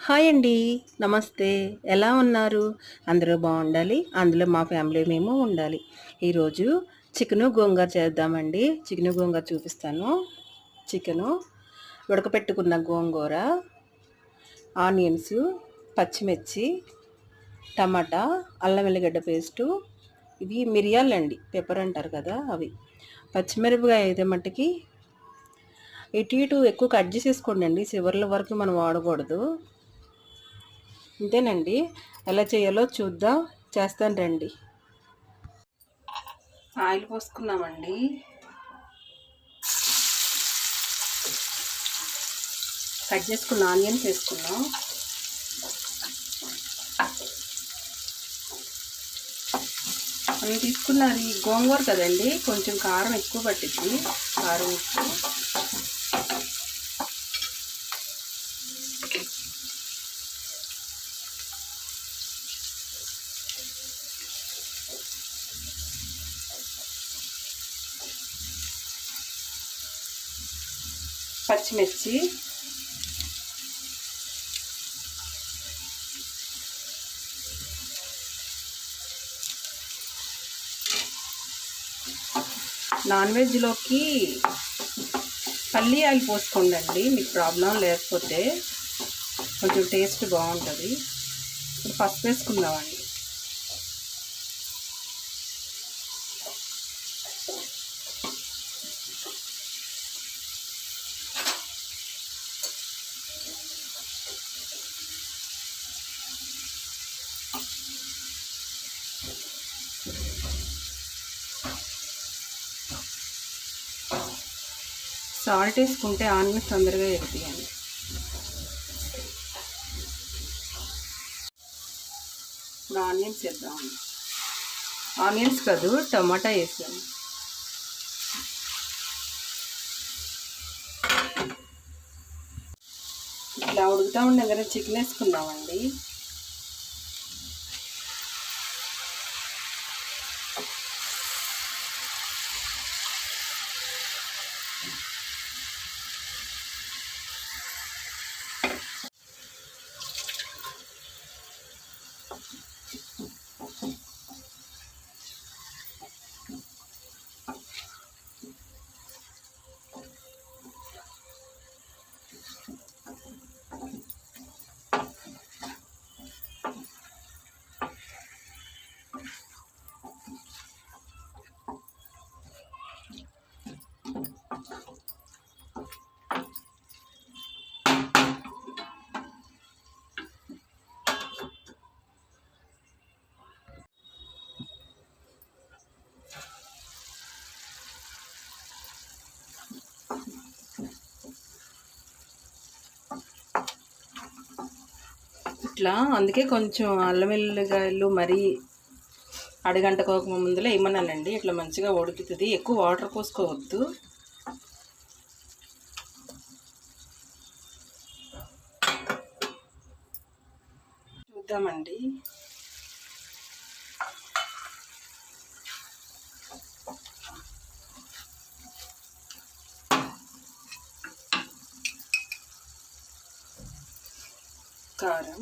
Hi అండి. నమస్తే. ఎలా ఉన్నారు? అందరూ బావుండాలి. అందులో మా ఫ్యామిలీ మేము ఉండాలి. ఈరోజు చికెను గోంగూర చేద్దామండి. చికెను గోంగూర చూపిస్తాను. చికెను, ఉడకపెట్టుకున్న గోంగూర, ఆనియన్స్, పచ్చిమిర్చి, టమాటా, అల్లం వెల్లిగడ్డ పేస్టు, ఇవి మిరియాలండి. పెప్పర్ అంటారు కదా అవి. పచ్చిమిరపకాయ అయితే మట్టుకి ఇటు ఇటు ఎక్కువ కట్ చేసేసుకోండి. చివర్ల వరకు మనం వాడకూడదు. ఇంతేనండి. ఎలా చేయాలో చూద్దాం. చేస్తాను రండి. ఆయిల్ పోసుకున్నామండి. కట్ చేసుకున్న ఆనియన్స్ వేసుకున్నాం. మనం తీసుకున్నది గోంగూర కదండి, కొంచెం కారం ఎక్కువ పట్టింది. కారం ఉప్పు, పచ్చిమిర్చి, నాన్ వెజ్లోకి పల్లి ఆయిల్ పోసుకోండి. మీకు ప్రాబ్లం లేకపోతే కొంచెం టేస్ట్ బాగుంటుంది. ఇప్పుడు పసుపు వేసుకుందామండి. సాల్ట్ వేసుకుంటే ఆనియన్స్ తొందరగా ఎగుతాయండి. ఇప్పుడు ఆనియన్స్ వేద్దామండి. ఆనియన్స్ కాదు, టమాటా వేసాను. ఇట్లా ఉడుకుతూ ఉండగానే చికెన్ వేసుకున్నామండి. ఇట్లా అందుకే కొంచెం అల్లం వెల్లిగడ్డలు మరీ అడగంటకోక ముందులో ఏమన్నానండి. ఇట్లా మంచిగా ఉడుకుతుంది. ఎక్కువ వాటర్ పోసుకోవద్దు. చూద్దామండి. కారం,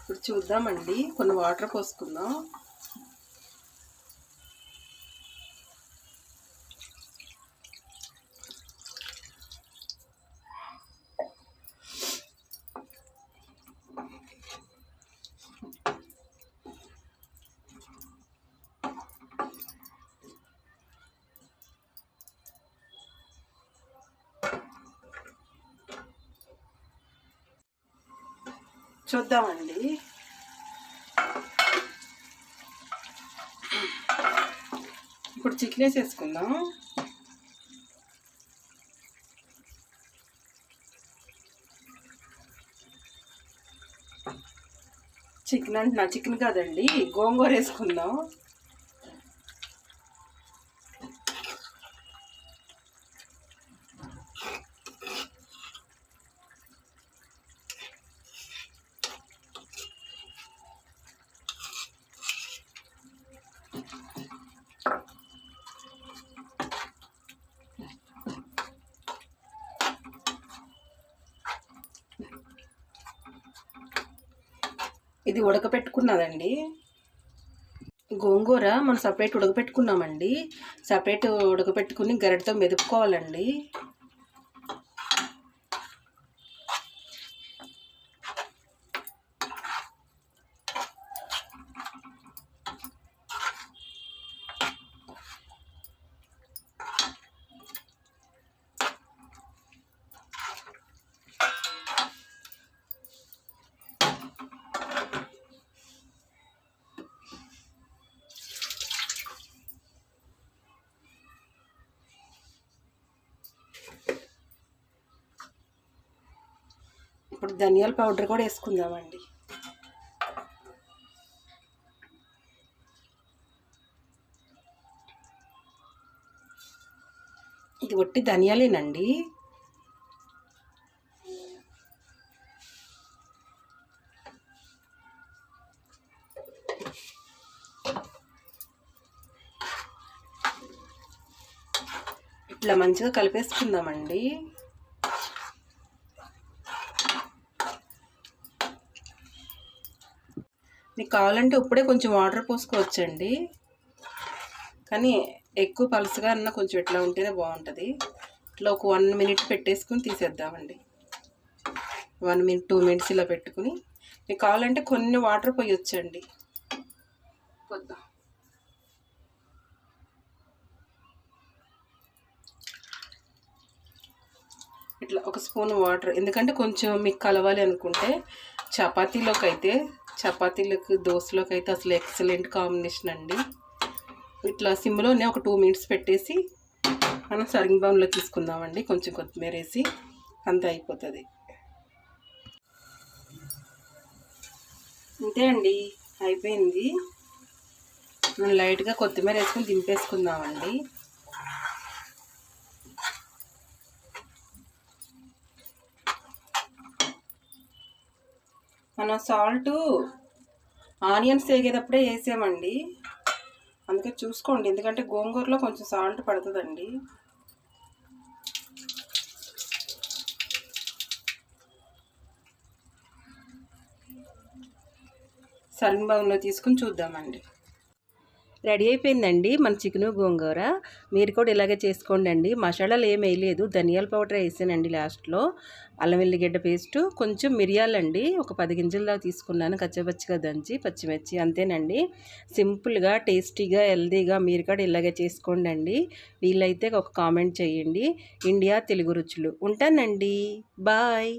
ఇప్పుడు చూద్దామండి. కొన్ని వాటర్ పోసుకుందాం. చూద్దామండి. ఇప్పుడు ఇప్పుడు చికెన్ వేసేసుకుందాం. చికెన్ అంటున్నా, చికెన్ కాదండి, గోంగూర వేసుకుందాం. ఇది ఉడకపెట్టుకున్నదండి గోంగూర. మనం సపరేట్ ఉడకపెట్టుకున్నామండి. సపరేట్ ఉడకపెట్టుకుని గరిటతో మెదుపుకోవాలండి. ఇప్పుడు ధనియాల పౌడర్ కూడా వేసుకుందామండి. ఇది ఒట్టి ధనియాలేనండి. ఇట్లా మంచిగా కలిపేసుకుందామండి. మీకు కావాలంటే ఇప్పుడే కొంచెం వాటర్ పోసుకోవచ్చండి, కానీ ఎక్కువ పలుసుగా అన్న కొంచెం ఇట్లా ఉంటేనే బాగుంటుంది. ఇట్లా ఒక 1 minute పెట్టేసుకుని తీసేద్దామండి. 1 minute 2 minutes ఇలా పెట్టుకుని మీకు కావాలంటే కొన్ని వాటర్ పోయొచ్చండి. కొద్దాం ఇట్లా 1 స్పూన్ వాటర్, ఎందుకంటే కొంచెం మీకు కలవాలి అనుకుంటే. చపాతీలకు దోశలోకి అయితే అసలు ఎక్సలెంట్ కాంబినేషన్ అండి. ఇట్లా సిమ్లోనే ఒక 2 minutes పెట్టేసి మనం సర్వింగ్ బౌల్లో తీసుకుందామండి. కొంచెం కొత్తిమీర వేసి అంతా అయిపోతుంది. అంతే అండి, అయిపోయింది. మనం లైట్గా కొత్తిమీర వేసుకొని దింపేసుకుందామండి. మనం సాల్ట్ ఆనియన్స్ వేగేటప్పుడే వేసామండి, అందుకే చూసుకోండి, ఎందుకంటే గోంగూరలో కొంచెం సాల్ట్ పడుతుందండి. సర్వింగ్ బౌల్లో తీసుకుని చూద్దామండి. రెడీ అయిపోయిందండి మన చికెను గోంగూర. మీరు కూడా ఇలాగే చేసుకోండి అండి. మసాలాలు ఏమి వేయలేదు, ధనియాల పౌడర్ వేసానండి లాస్ట్లో. అల్లం వెల్లిగడ్డ పేస్టు, కొంచెం మిరియాలండి, ఒక 10 గింజల దాకా తీసుకున్నాను కచ్చపచ్చిగా దంచి, పచ్చిమిర్చి, అంతేనండి. సింపుల్గా టేస్టీగా హెల్తీగా మీరు కూడా ఇలాగే చేసుకోండి అండి. వీలైతే ఒక కామెంట్ చేయండి. ఇండియా తెలుగు రుచులు. ఉంటానండి, బాయ్.